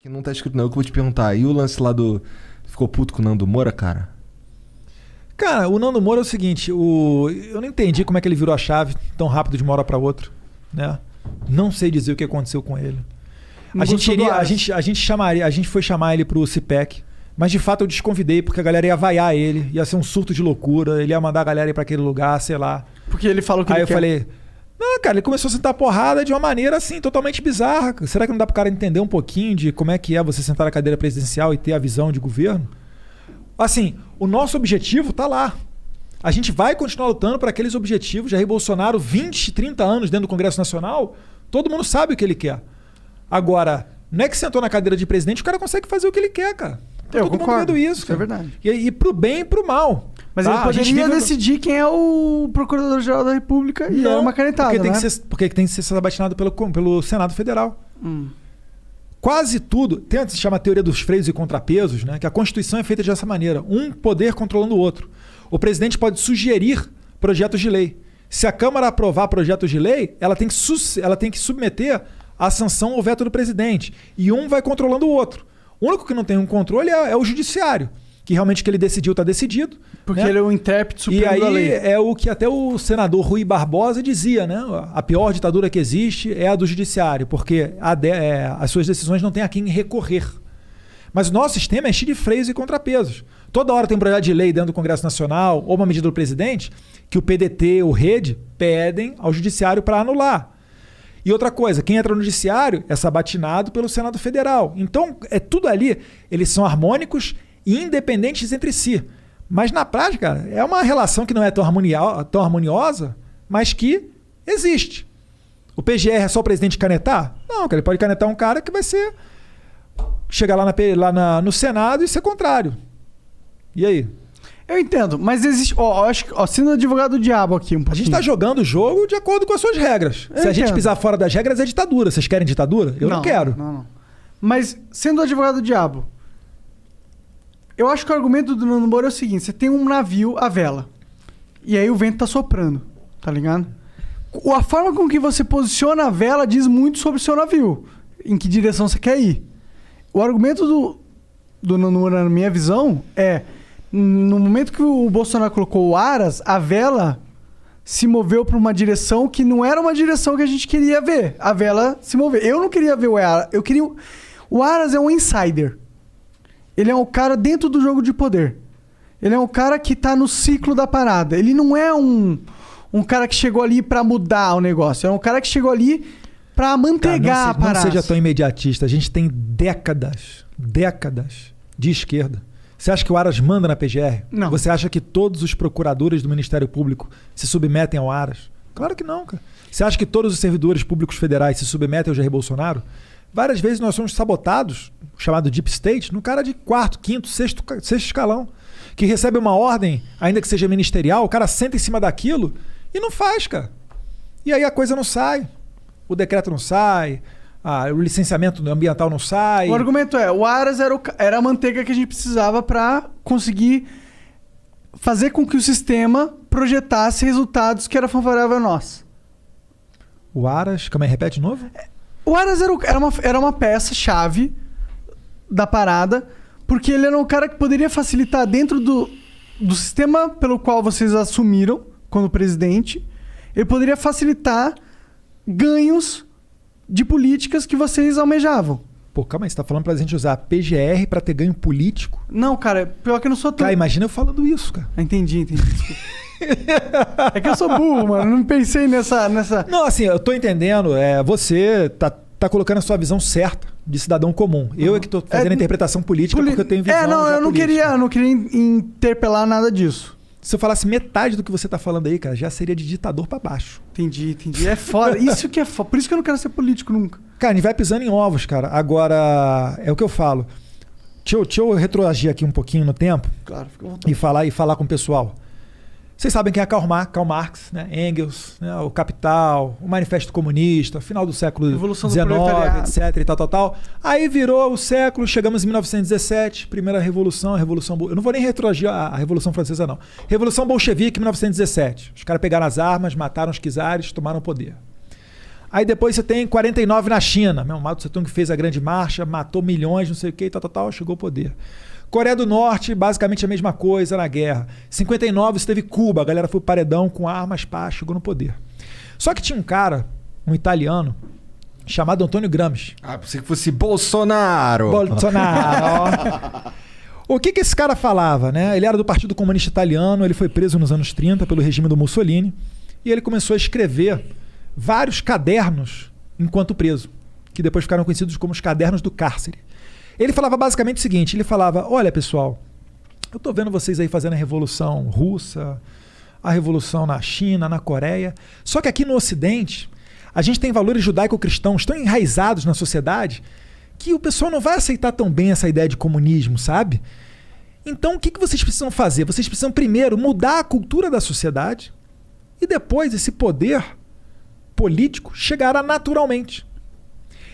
Que não tá escrito não, eu que vou te perguntar. E o lance lá do... Ficou puto com o Nando Moura, cara? Cara, o Nando Moura é o seguinte, eu não entendi como é que ele virou a chave tão rápido de uma hora para outra, né? Não sei dizer o que aconteceu com ele. A gente foi chamar ele pro CIPEC, mas de fato eu desconvidei porque a galera ia vaiar ele, ia ser um surto de loucura, ele ia mandar a galera ir para aquele lugar, sei lá. Porque ele falou que Aí ele eu quer. falei, não, cara, ele começou a sentar porrada de uma maneira assim, totalmente bizarra. Será que não dá pro cara entender um pouquinho de como é que é você sentar na cadeira presidencial e ter a visão de governo? Assim, o nosso objetivo tá lá. A gente vai continuar lutando para aqueles objetivos. Jair Bolsonaro, 20, 30 anos dentro do Congresso Nacional, todo mundo sabe o que ele quer. Agora, não é que sentou na cadeira de presidente, o cara consegue fazer o que ele quer, cara. Eu todo concordo. mundo vendo isso, Isso cara. é verdade. E pro bem e pro mal. Mas tá? ele A gente poderia vive- decidir quem é o Procurador-Geral da República e é uma canetada, porque tem, né? porque tem que ser sabatinado pelo Senado Federal. Quase tudo, tem o que se chama a teoria dos freios e contrapesos, né? Que a Constituição é feita dessa maneira, um poder controlando o outro. O presidente pode sugerir projetos de lei. Se a Câmara aprovar projetos de lei, ela tem que submeter à sanção ou veto do presidente. E um vai controlando o outro. O único que não tem um controle é o judiciário, que realmente o que ele decidiu está decidido. Porque né? ele é o intérprete supremo E aí da lei. é o que até o senador Rui Barbosa dizia, né? A pior ditadura que existe é a do judiciário, porque as suas decisões não têm a quem recorrer. Mas o nosso sistema é cheio de freios e contrapesos. Toda hora tem um projeto de lei dentro do Congresso Nacional ou uma medida do presidente que o PDT, o Rede, pedem ao judiciário para anular. E outra coisa, quem entra no judiciário é sabatinado pelo Senado Federal. Então, é tudo ali, eles são harmônicos e independentes entre si. Mas na prática, é uma relação que não é tão harmoniosa, mas que existe. O PGR é só o presidente canetar? Não, cara, ele pode canetar um cara que vai ser... chegar lá no Senado e ser contrário. E aí? Eu entendo, mas existe... Ó, acho que... Ó, sendo advogado do diabo aqui um A pouquinho. gente está jogando o jogo de acordo com as suas regras. Se a gente entendo. pisar fora das regras, é ditadura. Vocês querem ditadura? Eu não quero. Não. Mas, sendo advogado do diabo, eu acho que o argumento do Nando Moura é o seguinte: você tem um navio à vela, e aí o vento tá soprando, tá ligado? A forma com que você posiciona a vela diz muito sobre o seu navio, em que direção você quer ir. O argumento do Nando Moura, na minha visão, é... No momento que o Bolsonaro colocou o Aras, a vela se moveu para uma direção que não era uma direção que a gente queria ver. A vela se moveu. Eu não queria ver o Aras. Eu queria... O Aras é um insider. Ele é um cara dentro do jogo de poder. Ele é um cara que tá no ciclo da parada. Ele não é um cara que chegou ali para mudar o negócio. É um cara que chegou ali para manteigar a parada. Não seja tão imediatista. A gente tem décadas de esquerda. Você acha que o Aras manda na PGR? Não. Você acha que todos os procuradores do Ministério Público se submetem ao Aras? Claro que não, cara. Você acha que todos os servidores públicos federais se submetem ao Jair Bolsonaro? Várias vezes nós somos sabotados, chamado Deep State, no cara de quarto, quinto, sexto escalão, que recebe uma ordem, ainda que seja ministerial, o cara senta em cima daquilo e não faz, cara. E aí a coisa não sai. O decreto não sai, o licenciamento ambiental não sai. O argumento é, o Aras era a manteiga que a gente precisava para conseguir fazer com que o sistema projetasse resultados que eram favoráveis a nós. O Aras, calma aí, repete de novo? O Aras era uma peça-chave da parada, porque ele era um cara que poderia facilitar dentro do sistema pelo qual vocês assumiram como presidente, ele poderia facilitar ganhos de políticas que vocês almejavam. Pô, calma aí, você tá falando pra gente usar a PGR pra ter ganho político? Não, cara, pior que eu não sou tão... Cara, imagina eu falando isso, cara. Entendi. É que eu sou burro, mano. Não pensei nessa... Não, assim, eu tô entendendo. Você tá colocando a sua visão certa de cidadão comum. Eu é que tô fazendo a interpretação política porque eu tenho visão eu não política. queria interpelar nada disso. Se eu falasse metade do que você tá falando aí, cara, já seria de ditador pra baixo. Entendi. É foda. Isso que é foda. Por isso que eu não quero ser político nunca. Cara, a gente vai pisando em ovos, cara. Agora, é o que eu falo. Deixa eu retroagir aqui um pouquinho no tempo. Claro, fica à vontade. E falar com o pessoal. Vocês sabem quem é Karl Marx, né? Engels, né? O Capital, o Manifesto Comunista, final do século Revolução do XIX, Proletariado. etc. e tal. Aí virou o século, chegamos em 1917, primeira revolução, eu não vou nem retroagir a Revolução Francesa, não. Revolução Bolchevique, 1917. Os caras pegaram as armas, mataram os czares, tomaram o poder. Aí depois você tem 49 na China. Mao Tse Tung fez a grande marcha, matou milhões, não sei o que, tal, chegou ao poder. Coreia do Norte, basicamente a mesma coisa na guerra. 59 você teve Cuba, a galera foi pro paredão com armas, pá, chegou no poder. Só que tinha um cara, um italiano, chamado Antônio Gramsci. Ah, pensei que fosse Bolsonaro. O que esse cara falava, né? Ele era do Partido Comunista Italiano, ele foi preso nos anos 30 pelo regime do Mussolini e ele começou a escrever vários cadernos enquanto preso, que depois ficaram conhecidos como os cadernos do cárcere. Ele falava basicamente o seguinte, ele falava, olha pessoal, eu tô vendo vocês aí fazendo a Revolução Russa, a Revolução na China, na Coreia, só que aqui no Ocidente a gente tem valores judaico-cristãos tão enraizados na sociedade que o pessoal não vai aceitar tão bem essa ideia de comunismo, sabe? Então o que vocês precisam fazer? Vocês precisam primeiro mudar a cultura da sociedade e depois esse poder político chegará naturalmente.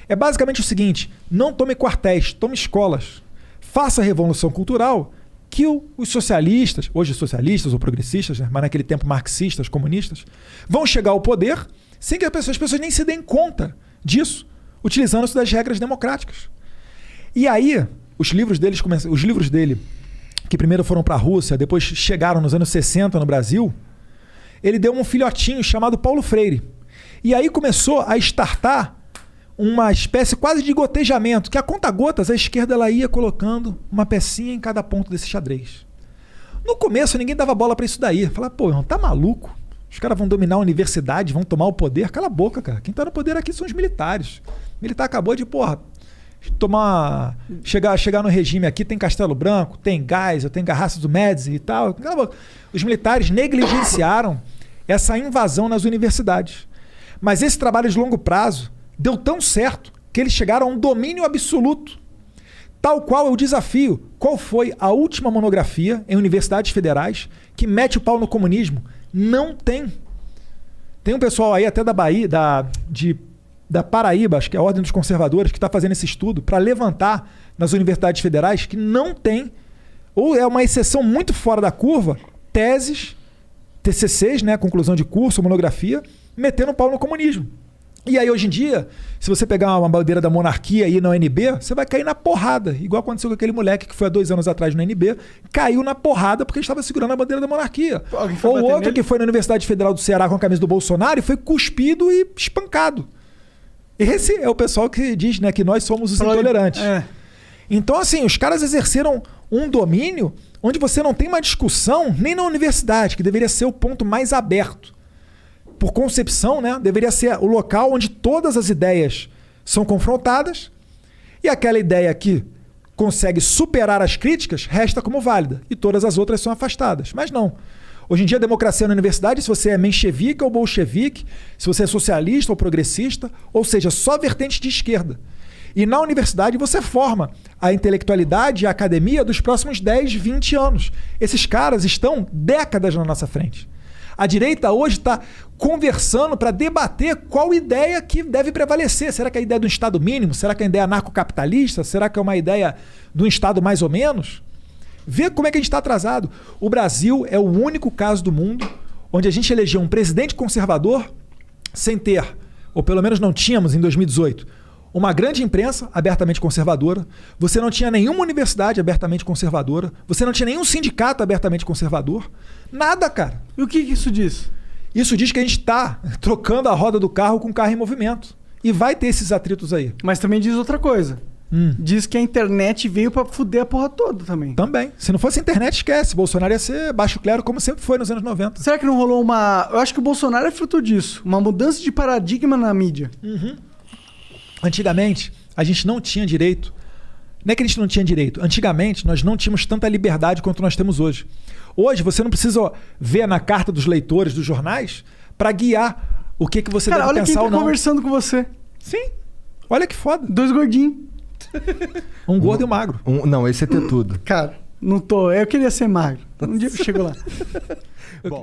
É basicamente o seguinte, não tome quartéis, tome escolas. Faça a revolução cultural que os socialistas, hoje socialistas ou progressistas, né, mas naquele tempo marxistas, comunistas, vão chegar ao poder sem que as pessoas nem se deem conta disso, utilizando-se das regras democráticas. E aí, os livros dele, que primeiro foram para a Rússia, depois chegaram nos anos 60 no Brasil, ele deu um filhotinho chamado Paulo Freire. E aí começou a startar uma espécie quase de gotejamento, que a conta-gotas, a esquerda ela ia colocando uma pecinha em cada ponto desse xadrez. No começo, ninguém dava bola para isso daí. Falava, pô, irmão, tá maluco? Os caras vão dominar a universidade, vão tomar o poder. Cala a boca, cara. Quem tá no poder aqui são os militares. O militar acabou de, chegar no regime aqui, tem Castelo Branco, tem Geisel, tem Garraças do Médici e tal. Cala a boca. Os militares negligenciaram essa invasão nas universidades. Mas esse trabalho de longo prazo deu tão certo que eles chegaram a um domínio absoluto. Tal qual é o desafio. Qual foi a última monografia em universidades federais que mete o pau no comunismo? Não tem. Tem um pessoal aí até da Bahia, da Paraíba, acho que é a Ordem dos Conservadores, que está fazendo esse estudo para levantar nas universidades federais que não tem, ou é uma exceção muito fora da curva, teses, TCCs, né, conclusão de curso, monografia, metendo o pau no comunismo. E aí, hoje em dia, se você pegar uma bandeira da monarquia aí na UNB, você vai cair na porrada. Igual aconteceu com aquele moleque que foi há 2 anos atrás na UNB, caiu na porrada porque estava segurando a bandeira da monarquia. Ou outro que foi na Universidade Federal do Ceará com a camisa do Bolsonaro e foi cuspido e espancado. Esse é o pessoal que diz, né, que nós somos os intolerantes. É. Então, assim, os caras exerceram um domínio onde você não tem uma discussão nem na universidade, que deveria ser o ponto mais aberto. Por concepção, né, deveria ser o local onde todas as ideias são confrontadas e aquela ideia que consegue superar as críticas resta como válida e todas as outras são afastadas. Mas não. Hoje em dia a democracia na universidade, se você é menchevique ou bolchevique, se você é socialista ou progressista, ou seja, só vertente de esquerda. E na universidade você forma a intelectualidade e a academia dos próximos 10, 20 anos. Esses caras estão décadas na nossa frente. A direita hoje está conversando para debater qual ideia que deve prevalecer. Será que é a ideia do Estado mínimo? Será que é a ideia anarcocapitalista? Será que é uma ideia de um Estado mais ou menos? Vê como é que a gente está atrasado. O Brasil é o único caso do mundo onde a gente elegeu um presidente conservador sem ter, ou pelo menos não tínhamos em 2018, uma grande imprensa abertamente conservadora, você não tinha nenhuma universidade abertamente conservadora, você não tinha nenhum sindicato abertamente conservador, nada, cara. E o que isso diz? Isso diz que a gente está trocando a roda do carro com o carro em movimento. E vai ter esses atritos aí. Mas também diz outra coisa. Diz que a internet veio pra fuder a porra toda também. Também. Se não fosse a internet, esquece. Bolsonaro ia ser baixo clero, como sempre foi nos anos 90. Será que não rolou uma... Eu acho que o Bolsonaro é fruto disso. Uma mudança de paradigma na mídia. Uhum. Antigamente, a gente não tinha direito. Não é que a gente não tinha direito. Antigamente, nós não tínhamos tanta liberdade quanto nós temos hoje. Hoje, você não precisa ver na carta dos leitores dos jornais para guiar o que você deve pensar ou não. Olha quem tá conversando com você. Sim. Olha que foda. 2 gordinhos. Um gordo e um magro. Não, esse é ter tudo. Cara, não tô. Eu queria ser magro. Um dia eu chego lá. Bom.